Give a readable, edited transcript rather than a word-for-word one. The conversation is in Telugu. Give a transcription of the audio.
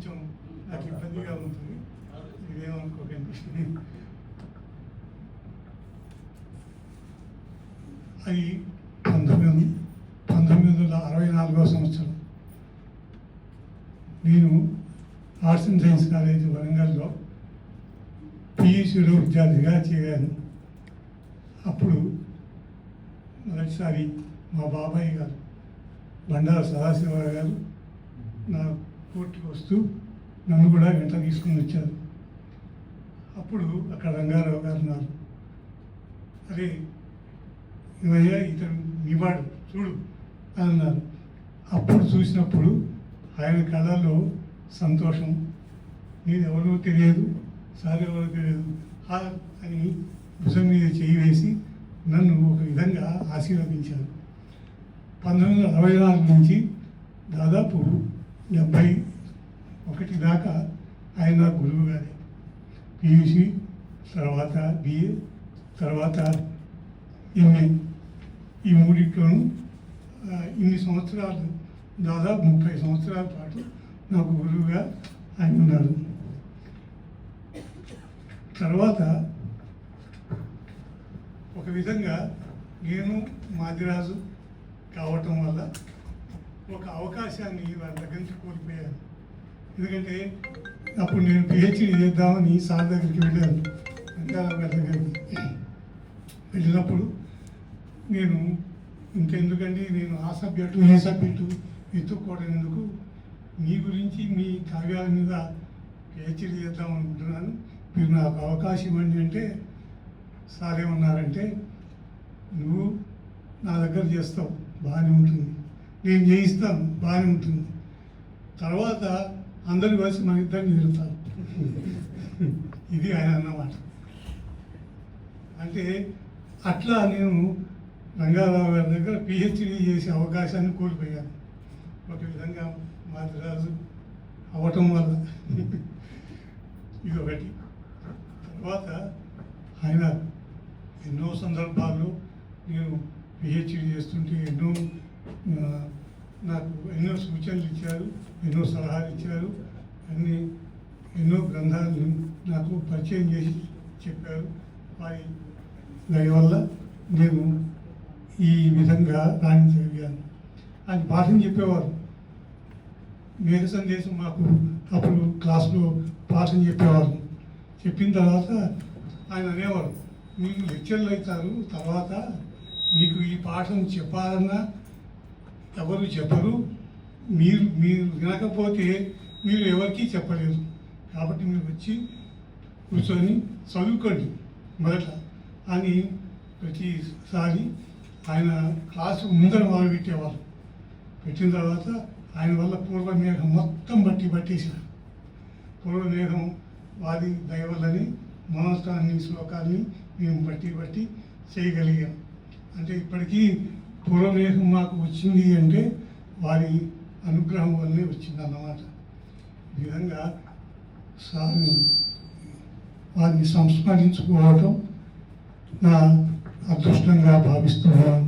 కొంచెం నాకు ఇబ్బందిగా ఉంటుంది, ఇదేమనుకోకండి. అది 1964 సంవత్సరం నేను ఆర్ట్స్ అండ్ సైన్స్ కాలేజ్ వరంగల్లో పియూసీలో విద్యార్థిగా చేరాను. అప్పుడు మొదటిసారి మా బాబాయ్ గారు బండార సదాశివరావు గారు నా కోర్టుకు వస్తూ నన్ను కూడా వెంట తీసుకుని వచ్చారు. అప్పుడు అక్కడ రంగారావు గారు ఉన్నారు. అరే ఇవయ్యా ఇతను నివాడు చూడు అని అన్నారు. అప్పుడు చూసినప్పుడు ఆయన కళలో సంతోషం, నేను ఎవరో తెలియదు, సార్ ఎవరో తెలియదు అని భుజం మీద చేయి వేసి నన్ను ఒక విధంగా ఆశీర్వదించారు. 1964 నుంచి దాదాపు 71 దాకా ఆయన గురువు గారే. పియూసీ తర్వాత బిఏ తర్వాత ఎంఏ ఈ మూడిట్లోనూ ఇన్ని సంవత్సరాలు దాదాపు 30 సంవత్సరాల పాటు నాకు గురువుగా ఆయన ఉన్నారు. తర్వాత ఒక విధంగా నేను మాదిరాజు కావటం వల్ల ఒక అవకాశాన్ని వాళ్ళ దగ్గర నుంచి కోల్పోయాను. ఎందుకంటే అప్పుడు నేను పిహెచ్డీ చేద్దామని సార్ దగ్గరికి వెళ్ళాను. రంగారావు గారి దగ్గరికి వెళ్ళినప్పుడు నేను ఇంకెందుకండి, నేను ఆ సబ్జెక్టు ఈ సబ్జెక్టు ఎత్తుక్కోవడం ఎందుకు, మీ గురించి మీ కావ్యాల మీద పిహెచ్డీ చేద్దాం అనుకుంటున్నాను, మీరు నాకు అవకాశం ఇవ్వండి అంటే సార్ ఏమన్నారంటే, నువ్వు నా దగ్గర చేస్తావు బాగానే ఉంటుంది, నేను చేయిస్తాను బాగానే ఉంటుంది, తర్వాత అందరూ కలిసి మన ఇద్దరిని తిరుగుతారు. ఇది ఆయన అన్నమాట. అంటే అట్లా నేను రంగారావు గారి దగ్గర పిహెచ్డీ చేసే అవకాశాన్ని కోల్పోయాను. ఒక విధంగా మాదిరాజు అవటం వల్ల ఇది ఒకటి. తర్వాత ఆయన ఎన్నో సందర్భాల్లో నేను పిహెచ్డీ చేస్తుంటే నాకు ఎన్నో సూచనలు ఇచ్చారు, ఎన్నో సలహాలు ఇచ్చారు, ఎన్నో గ్రంథాలను నాకు పరిచయం చేసి చెప్పారు. వారి దాని వల్ల నేను ఈ విధంగా రాణించగలిగాను. ఆయన పాఠం చెప్పేవారు, మేఘ సందేశం మాకు అప్పుడు క్లాస్లో పాఠం చెప్పేవారు. చెప్పిన తర్వాత ఆయన అనేవారు, మీకు లెక్చర్లు అవుతారు, తర్వాత మీకు ఈ పాఠం చెప్పాలన్నా ఎవరు చెప్పరు, మీరు వినకపోతే మీరు ఎవరికీ చెప్పలేరు, కాబట్టి మీరు వచ్చి కూర్చొని చదువుకోండి మొదట అని ప్రతిసారి ఆయన క్లాసు ముందర మొదలుపెట్టేవారు. పెట్టిన తర్వాత ఆయన వల్ల పూర్వమేఘం మొత్తం పట్టేశారు. పూర్వమేఘం వారి దయ వల్లని మొదట అన్ని శ్లోకాలని మేము బట్టి చేయగలిగాం. అంటే ఇప్పటికీ పూర్వమేఘం మాకు వచ్చింది అంటే వారి అనుగ్రహం వల్లనే వచ్చింది అన్నమాట. ఈ విధంగా వారిని సంస్మరించుకోవటం నా అదృష్టంగా భావిస్తున్నాను.